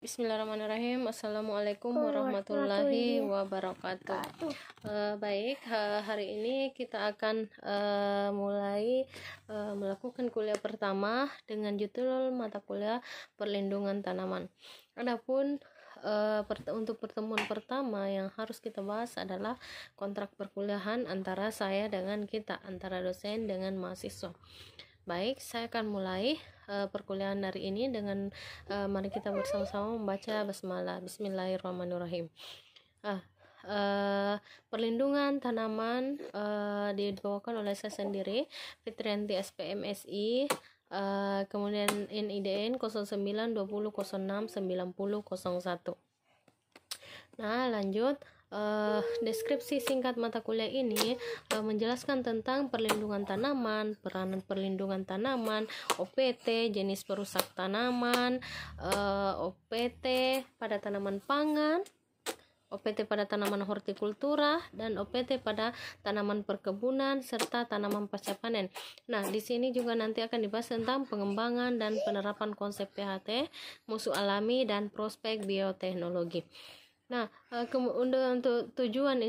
Bismillahirrahmanirrahim. Assalamualaikum warahmatullahi wabarakatuh. Baik, hari ini kita akan mulai melakukan kuliah pertama dengan judul mata kuliah perlindungan tanaman. Adapun untuk pertemuan pertama yang harus kita bahas adalah kontrak perkuliahan antara saya dengan kita, antara dosen dengan mahasiswa. Baik, saya akan mulai perkuliahan hari ini dengan mari kita bersama-sama membaca basmalah. Bismillahirrahmanirrahim. Perlindungan tanaman dibawakan oleh saya sendiri, Fitrianti SPM SI, kemudian NIDN 0920069001. Nah, lanjut. Deskripsi singkat mata kuliah ini menjelaskan tentang perlindungan tanaman, peranan perlindungan tanaman, OPT, jenis perusak tanaman, OPT pada tanaman pangan, OPT pada tanaman hortikultura, dan OPT pada tanaman perkebunan serta tanaman pasca panen. Nah, di sini juga nanti akan dibahas tentang pengembangan dan penerapan konsep PHT, musuh alami, dan prospek bioteknologi. Nah, untuk tujuan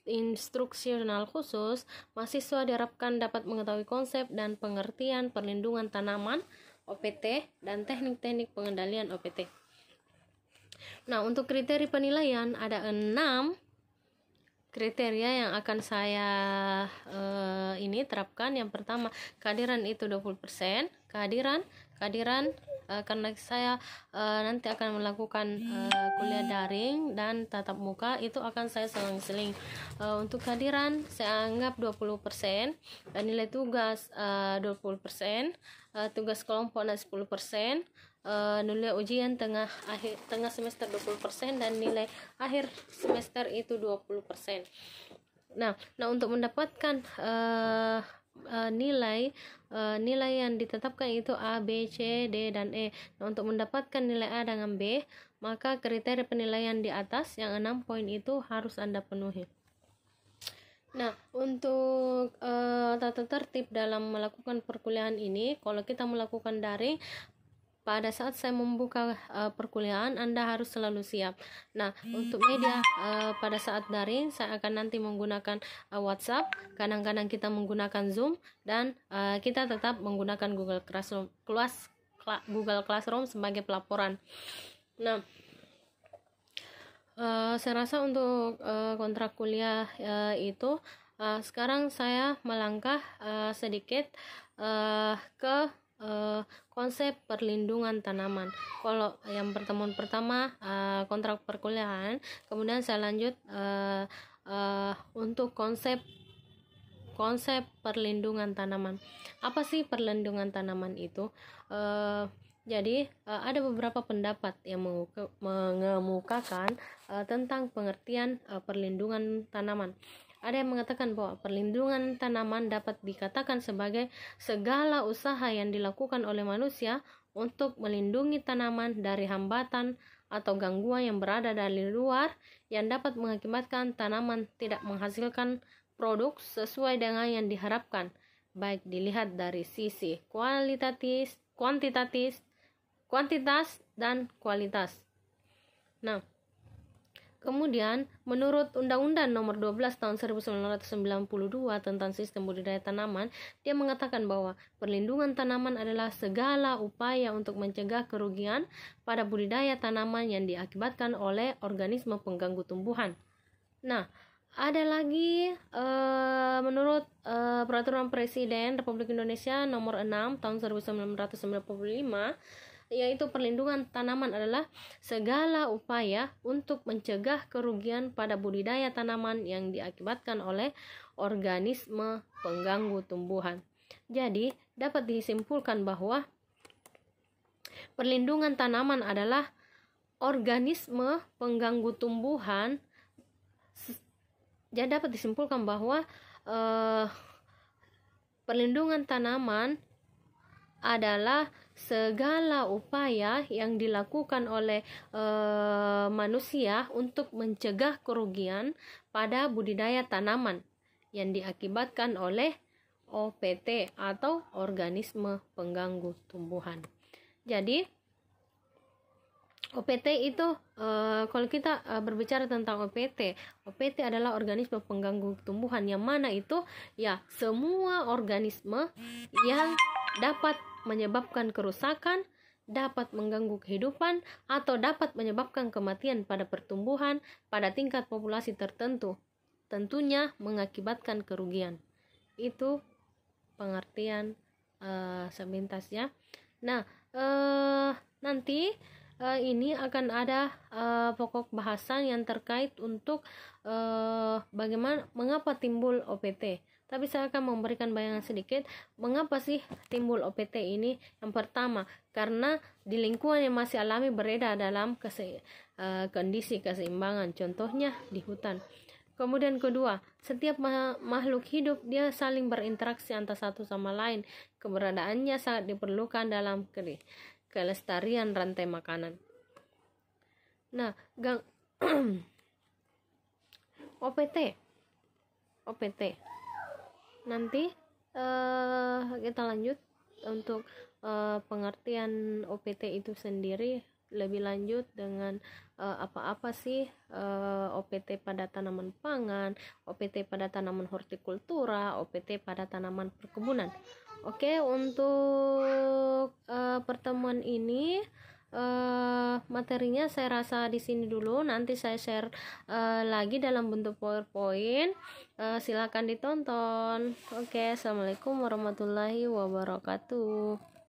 instruksional khusus, mahasiswa diharapkan dapat mengetahui konsep dan pengertian perlindungan tanaman OPT dan teknik-teknik pengendalian OPT. Nah, untuk kriteria penilaian ada 6 kriteria yang akan saya ini terapkan. Yang pertama, kehadiran itu 20%. Kehadiran karena saya nanti akan melakukan kuliah daring dan tatap muka, itu akan saya selang-seling. Untuk kehadiran saya anggap 20%, nilai tugas 20%, tugas kelompok 10%, nilai ujian tengah semester 20%, dan nilai akhir semester itu 20%. Nah, untuk mendapatkan nilai yang ditetapkan itu A, B, C, D, dan E. Nah, untuk mendapatkan nilai A dengan B, maka kriteria penilaian di atas yang 6 poin itu harus Anda penuhi. Nah, untuk tata tertib dalam melakukan perkuliahan ini, kalau kita melakukan daring, pada saat saya membuka perkuliahan, Anda harus selalu siap. Nah, untuk media pada saat daring, saya akan nanti menggunakan WhatsApp, kadang-kadang kita menggunakan Zoom, dan kita tetap menggunakan Google Classroom sebagai pelaporan. Nah, saya rasa untuk kontrak kuliah itu sekarang saya melangkah sedikit ke konsep perlindungan tanaman. Kalau yang pertemuan pertama kontrak perkuliahan, kemudian saya lanjut untuk konsep perlindungan tanaman. Apa sih perlindungan tanaman itu? Jadi ada beberapa pendapat yang mengemukakan tentang pengertian perlindungan tanaman. Ada yang mengatakan bahwa perlindungan tanaman dapat dikatakan sebagai segala usaha yang dilakukan oleh manusia untuk melindungi tanaman dari hambatan atau gangguan yang berada dari luar yang dapat mengakibatkan tanaman tidak menghasilkan produk sesuai dengan yang diharapkan, baik dilihat dari sisi kuantitas dan kualitas. Nah, kemudian, menurut Undang-Undang Nomor 12 Tahun 1992 tentang Sistem Budidaya Tanaman, dia mengatakan bahwa perlindungan tanaman adalah segala upaya untuk mencegah kerugian pada budidaya tanaman yang diakibatkan oleh organisme pengganggu tumbuhan. Nah, ada lagi menurut Peraturan Presiden Republik Indonesia Nomor 6 Tahun 1995, yaitu perlindungan tanaman adalah segala upaya untuk mencegah kerugian pada budidaya tanaman yang diakibatkan oleh organisme pengganggu tumbuhan. Jadi, dapat disimpulkan bahwa perlindungan tanaman adalah organisme pengganggu tumbuhan. Jadi dapat disimpulkan bahwa perlindungan tanaman adalah segala upaya yang dilakukan oleh manusia untuk mencegah kerugian pada budidaya tanaman yang diakibatkan oleh OPT atau organisme pengganggu tumbuhan. Jadi OPT itu kalau kita berbicara tentang OPT adalah organisme pengganggu tumbuhan, yang mana itu ya semua organisme yang dapat menyebabkan kerusakan, dapat mengganggu kehidupan, atau dapat menyebabkan kematian pada pertumbuhan pada tingkat populasi tertentu, tentunya mengakibatkan kerugian. Itu pengertian sepintas ya. Nah, nanti ini akan ada pokok bahasan yang terkait untuk bagaimana, mengapa timbul OPT. Tapi saya akan memberikan bayangan sedikit mengapa sih timbul OPT ini. Yang pertama, karena di lingkungan yang masih alami beredar dalam kondisi keseimbangan, contohnya di hutan. Kemudian kedua, setiap makhluk hidup dia saling berinteraksi antara satu sama lain. Keberadaannya sangat diperlukan dalam kelestarian rantai makanan. Nah, OPT. Nanti kita lanjut untuk pengertian OPT itu sendiri lebih lanjut dengan apa-apa sih OPT pada tanaman pangan, OPT pada tanaman hortikultura, OPT pada tanaman perkebunan. Oke, untuk pertemuan ini materinya saya rasa di sini dulu. Nanti saya share lagi dalam bentuk PowerPoint. Silakan ditonton. Oke, assalamualaikum warahmatullahi wabarakatuh.